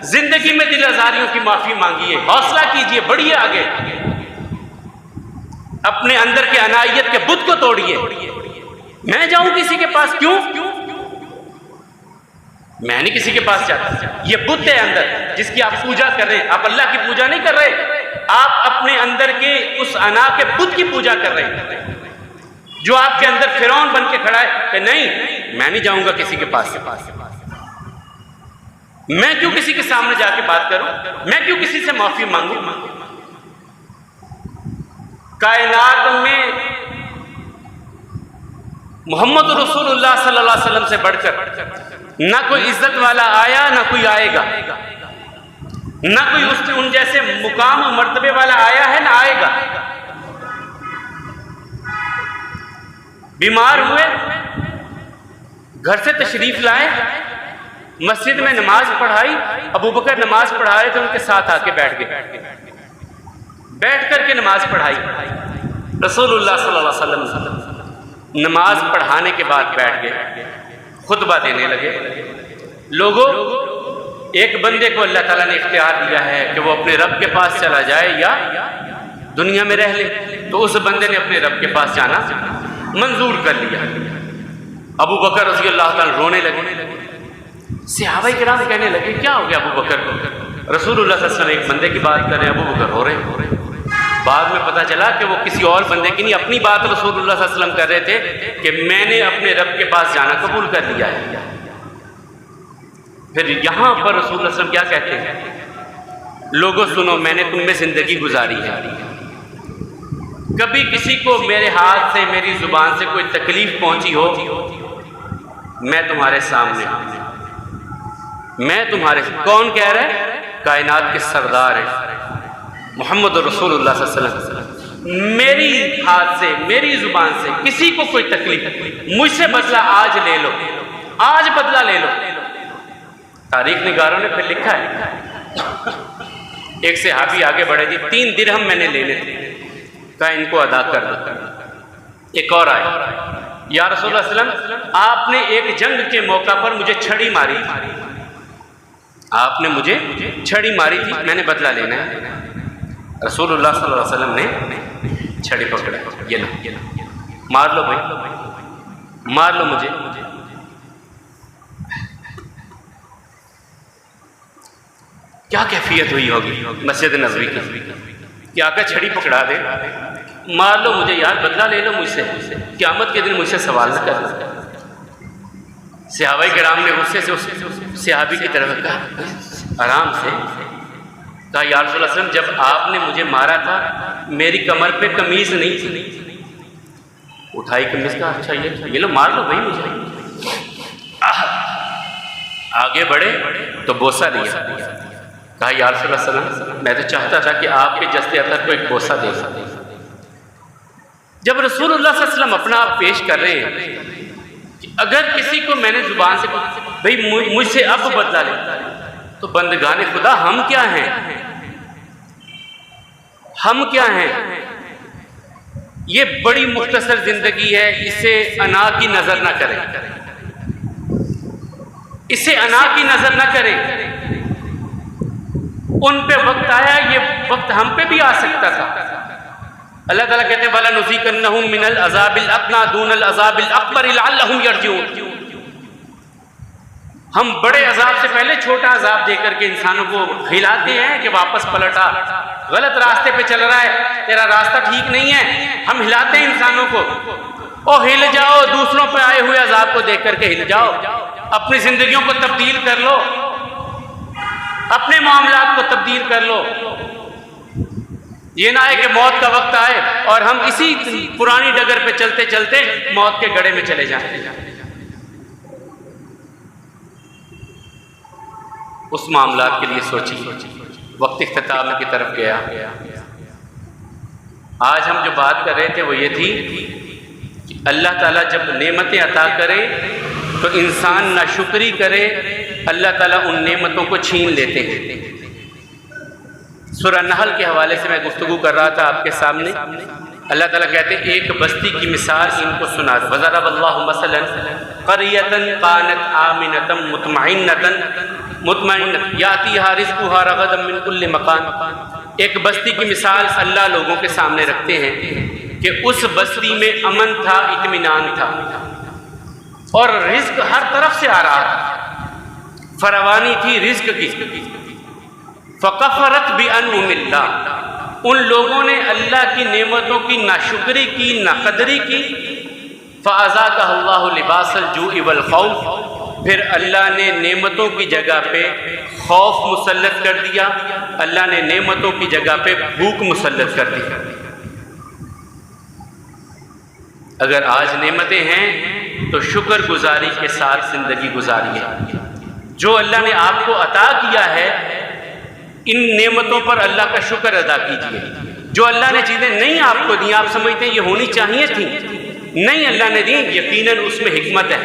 زندگی میں دل آزاریوں کی معافی مانگیے، حوصلہ کیجئے، بڑھیے آگے، اپنے اندر کے انائیت کے بت کو توڑیے۔ میں جاؤں کسی کے پاس؟ کیوں؟ میں نہیں کسی کے پاس جاتا، یہ بت ہے اندر جس کی آپ پوجا کر رہے ہیں، آپ اللہ کی پوجا نہیں کر رہے، آپ اپنے اندر کے اس انا کے بت کی پوجا کر رہے ہیں جو آپ کے اندر فرعون بن کے کھڑا ہے کہ نہیں میں نہیں جاؤں گا کسی کے پاس، میں کیوں کسی کے سامنے جا کے بات کروں، میں کیوں کسی سے معافی مانگوں؟ کائنات میں محمد رسول اللہ صلی اللہ علیہ وسلم سے بڑھ کر نہ کوئی عزت والا آیا، نہ کوئی آئے گا، نہ کوئی ان جیسے مقام و مرتبے والا آیا ہے، نہ آئے گا۔ بیمار ہوئے، گھر سے تشریف لائے، مسجد میں نماز پڑھائی، ابو بکر نماز پڑھائے تو ان کے ساتھ آ کے بیٹھ گئے، بیٹھ کر کے نماز پڑھائی۔ رسول اللہ صلی اللہ علیہ وسلم نماز پڑھانے کے بعد بیٹھ گئے، خطبہ دینے لگے۔ لوگوں، ایک بندے کو اللہ تعالیٰ نے اختیار دیا ہے کہ وہ اپنے رب کے پاس چلا جائے یا دنیا میں رہ لے، تو اس بندے نے اپنے رب کے پاس جانا منظور کر لیا۔ ابو بکر رضی اللہ تعالیٰ رونے لگے، صحابہ کرام کہنے لگے کیا ہو گیا ابو بکر کو؟ رسول اللہ صلی اللہ علیہ وسلم ایک بندے کی بات کر رہے ہیں، ابو بکر رو رہے ہیں۔ بعد میں پتہ چلا کہ وہ کسی اور بندے کی نہیں، اپنی بات رسول اللہ صلی اللہ علیہ وسلم کر رہے تھے کہ میں نے اپنے رب کے پاس جانا قبول کر لیا ہے۔ پھر یہاں پر رسول اللہ صلی اللہ علیہ وسلم کیا کہتے ہیں؟ لوگوں سنو، میں نے تم میں زندگی گزاری ہے، کبھی کسی کو میرے ہاتھ سے میری زبان سے کوئی تکلیف پہنچی ہو، میں تمہارے سامنے ہوں، میں تمہارے، کون کہہ رہا ہے؟ کائنات کے سردار ہے محمد رسول اللہ صلی اللہ علیہ وسلم، میری ہاتھ سے میری زبان سے کسی کو کوئی تکلیف، مجھ سے بدلہ آج لے لو، آج بدلہ لے لو۔ تاریخ نگاروں نے پھر لکھا ہے، ایک صحابی آگے بڑھے جی 3 درہم میں نے لینے تھے، کہا ان کو ادا کر دو۔ ایک اور آئے، یا رسول اللہ صلی اللہ علیہ وسلم آپ نے ایک جنگ کے موقع پر مجھے چھڑی ماری تھی، آپ نے مجھے چھڑی ماری تھی، میں نے بدلہ لینا ہے۔ رسول اللہ صلی اللہ علیہ وسلم نے چھڑی پکڑا، یہ لو مار لو بھائی، مار لو مجھے۔ کیا کیفیت ہوئی ہوگی مسجد نبوی کی کہ آقا چھڑی پکڑا دے، مار لو مجھے یار، بدلہ لے لو مجھ سے، قیامت کے دن مجھ سے سوال نہ کرنا۔ صحابہ کرام نے غصے سے اس صحابی کی طرف کہا، آرام سے کہا، یا رسول اللہ صلی اللہ علیہ وسلم جب آپ نے مجھے مارا تھا میری کمر پہ قمیض نہیں تھی، اٹھائی قمیض کا، اچھا یہ لو مار لو بھائی مجھے۔ آگے بڑھے تو بوسہ دیا، کہا یا رسول اللہ صلی اللہ علیہ وسلم میں تو چاہتا تھا کہ آپ کے جسد اطہر کو ایک بوسہ دے سکتے۔ جب رسول اللہ صلی اللہ علیہ وسلم اپنا آپ پیش کر رہے ہیں کہ اگر کسی کو میں نے زبان سے بھئی مجھ سے اب بدلا لے، تو بندگان خدا ہم کیا ہیں، ہم کیا ہیں؟ یہ بڑی مختصر زندگی ہے، اسے انا کی نظر نہ کریں، اسے انا کی نظر نہ کریں۔ ان پہ وقت آیا، یہ وقت ہم پہ بھی آ سکتا تھا۔ اللہ تعالیٰ کہتے ہیں وَلَنُذِيقَنَّهُم مِّنَ الْعَذَابِ الْأَدْنَىٰ دُونَ الْعَذَابِ الْأَكْبَرِ لَعَلَّهُمْ يَرْجِعُونَ۔ ہم بڑے عذاب سے پہلے چھوٹا عذاب دے کر کے انسانوں کو ہلاتے ہیں کہ واپس پلٹا، غلط راستے پہ چل رہا ہے، تیرا راستہ ٹھیک نہیں ہے، ہم ہلاتے ہیں انسانوں کو، او ہل جاؤ، دوسروں پہ آئے ہوئے عذاب کو دیکھ کر کے ہل جاؤ، اپنی زندگیوں کو تبدیل کر لو، اپنے معاملات کو تبدیل کر لو۔ یہ نہ ہے کہ موت کا وقت آئے اور ہم اسی پرانی ڈگر پہ چلتے چلتے موت کے گڑھے میں چلے جائیں۔ اس معاملات کے لیے سوچیے۔ وقت اختتام کی طرف گیا۔ آج ہم جو بات کر رہے تھے وہ یہ تھی کہ اللہ تعالیٰ جب نعمتیں عطا کرے تو انسان ناشکری کرے، اللہ تعالیٰ ان نعمتوں کو چھین لیتے ہیں۔ سورہ نحل کے حوالے سے میں گفتگو کر رہا تھا آپ کے سامنے۔ اللہ تعالیٰ کہتے ہیں ایک بستی کی مثال ان کو سنا دو۔ وَضَرَبَ اللَّهُ مَثَلًا قَرْيَةً كَانَتْ آمِنَةً مطمئنة یأتیہا رزقها رغدا من کل مکان۔ ایک بستی کی مثال اللہ لوگوں کے سامنے رکھتے ہیں کہ اس بستی میں امن تھا، اطمینان تھا، اور رزق ہر طرف سے آ رہا تھا، فراوانی تھی رزق کی۔ فَكَفَرَتْ بِأَنْعُمِ اللَّهِ، ان لوگوں نے اللہ کی نعمتوں کی ناشکری کی، ناقدری کی۔ فَأَذَاقَهَا اللَّهُ لِبَاسَ الْجُوعِ وَالْخَوْفِ، پھر اللہ نے نعمتوں کی جگہ پہ خوف مسلط کر دیا، اللہ نے نعمتوں کی جگہ پہ بھوک مسلط کر دی۔ اگر آج نعمتیں ہیں تو شکر گزاری کے ساتھ زندگی گزاریے۔ جو اللہ نے آپ کو عطا کیا ہے ان نعمتوں پر اللہ کا شکر ادا کیجیے۔ جو اللہ نے چیزیں نہیں آپ کو دی، آپ سمجھتے ہیں یہ ہونی چاہیے تھیں، نہیں اللہ نے دی، یقیناً اس میں حکمت ہے،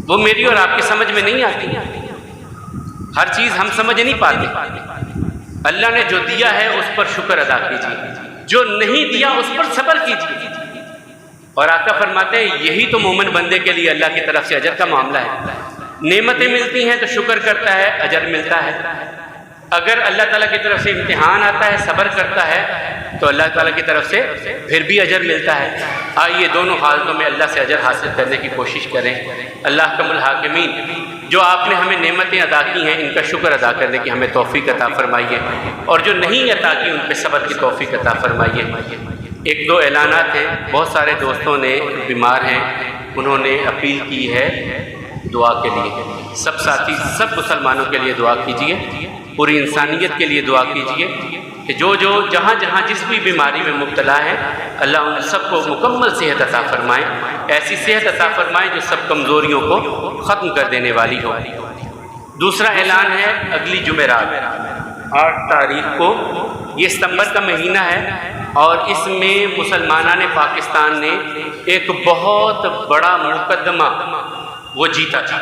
وہ میری اور آپ کی سمجھ میں نہیں آتی۔ ہر چیز ہم سمجھ نہیں پاتے۔ اللہ نے جو دیا ہے اس پر شکر ادا کیجیے، جو نہیں دیا اس پر صبر کیجیے۔ اور آقا فرماتے ہیں یہی تو مومن بندے کے لیے اللہ کی طرف سے اجر کا معاملہ ہے۔ نعمتیں ملتی ہیں تو شکر کرتا ہے، اجر ملتا ہے۔ اگر اللہ تعالیٰ کی طرف سے امتحان آتا ہے، صبر کرتا ہے تو اللہ تعالیٰ کی طرف سے پھر بھی اجر ملتا ہے۔ آئیے دونوں حالتوں میں اللہ سے اجر حاصل کرنے کی کوشش کریں۔ اللہ کم الحاکمین جو آپ نے ہمیں نعمتیں عطا کی ہیں ان کا شکر ادا کرنے کی ہمیں توفیق عطا فرمائیے، اور جو نہیں عطا کی ان پہ صبر کی توفیق عطا فرمائیے۔ ایک دو اعلانات ہیں، بہت سارے دوستوں نے بیمار ہیں، انہوں نے اپیل کی ہے دعا کے لیے۔ سب ساتھی سب مسلمانوں کے لیے دعا کیجیے، پوری انسانیت کے لیے دعا کیجیے کہ جو جہاں جہاں جس بھی بیماری میں مبتلا ہے اللہ ان سب کو مکمل صحت عطا فرمائے، ایسی صحت عطا فرمائے جو سب کمزوریوں کو ختم کر دینے والی ہو۔ دوسرا اعلان ہے اگلی جمعرات 8 تاریخ کو، یہ ستمبر کا مہینہ ہے اور اس میں مسلمانان پاکستان نے ایک بہت بڑا مقدمہ وہ جیتا تھا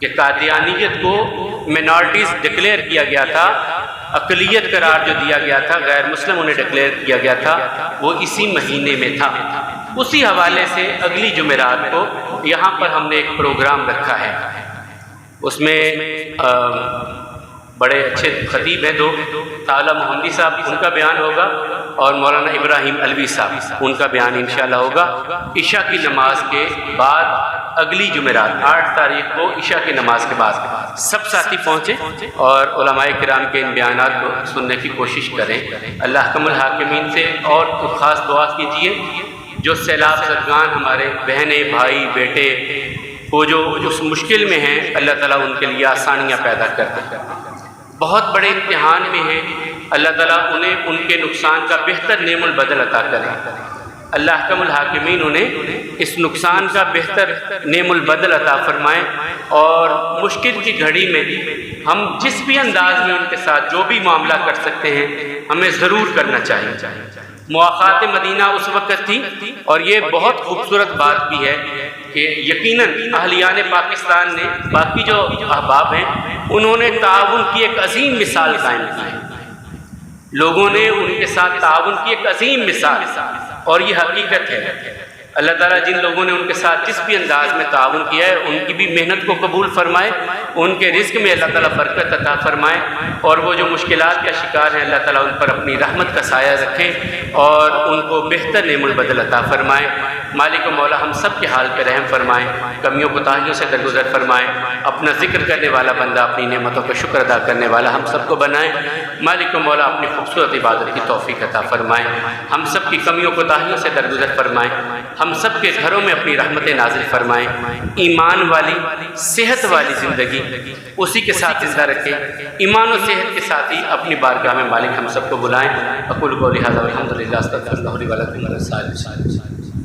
کہ قادیانیت کو مینارٹیز ڈکلیئر کیا گیا تھا، اقلیت قرار جو دیا گیا تھا، غیر مسلم انہیں ڈکلیئر کیا گیا تھا، وہ اسی مہینے میں تھا۔ اسی حوالے سے اگلی جمعرات کو یہاں پر ہم نے ایک پروگرام رکھا ہے، اس میں بڑے اچھے خطیب ہیں دو، تعالیٰ محمدی صاحب ان کا بیان ہوگا اور مولانا ابراہیم علوی صاحب ان کا بیان انشاءاللہ ہوگا عشاء کی نماز کے بعد، اگلی جمعرات 8 تاریخ کو عشاء کی نماز کے بعد۔ سب ساتھی پہنچیں اور علماء کرام کے ان بیانات کو سننے کی کوشش کریں۔ اللہ کم الحاکمین سے اور خاص دعا کیجیے جو سیلاب زدگان ہمارے بہنیں بھائی بیٹے وہ جو اس مشکل میں ہیں، اللہ تعالیٰ ان کے لیے آسانیاں پیدا کر دیں۔ بہت بڑے امتحان میں ہیں، اللہ تعالیٰ انہیں ان کے نقصان کا بہتر نعم البدل عطا کرے۔ اللہ حکم الحاکمین انہیں اس نقصان کا بہتر نعم البدل عطا فرمائیں، اور مشکل کی گھڑی میں ہم جس بھی انداز میں ان کے ساتھ جو بھی معاملہ کر سکتے ہیں ہمیں ضرور کرنا چاہیے۔ مواقعات مدینہ اس وقت تھی، اور یہ بہت خوبصورت بات بھی ہے کہ یقیناً اہلیان پاکستان نے، باقی جو احباب ہیں انہوں نے تعاون کی ایک عظیم مثال قائم کی ہے، لوگوں نے ان کے ساتھ تعاون کی ایک عظیم مثال، اور یہ حقیقت ہے۔ اللہ تعالیٰ جن لوگوں نے ان کے ساتھ جس بھی انداز میں تعاون کیا ہے ان کی بھی محنت کو قبول فرمائے، ان کے رزق میں اللہ تعالیٰ برکت عطا فرمائے، اور وہ جو مشکلات کا شکار ہیں اللہ تعالیٰ ان پر اپنی رحمت کا سایہ رکھے اور ان کو بہتر نعم البدل عطا فرمائے۔ مالک و مولا ہم سب کے حال پہ رحم فرمائیں، کمیوں کوتاہیوں سے درگزر فرمائیں، اپنا ذکر کرنے والا بندہ اپنی نعمتوں کا شکر ادا کرنے والا ہم سب کو بنائیں۔ مالک و مولا اپنی خوبصورت عبادت کی توفیق عطا فرمائیں، ہم سب کی کمیوں کوتاہیوں سے درگزر فرمائیں، ہم سب کے گھروں میں اپنی رحمت نازل فرمائیں، ایمان والی صحت والی زندگی اسی کے ساتھ زندہ رکھے، ایمان و صحت کے ساتھ ہی اپنی بارگاہ میں مالک ہم سب کو بلائیں۔ اقول قولی ھذا والحمد للہ، استغفر اللہ لی ولکم ولسائر المسلمین۔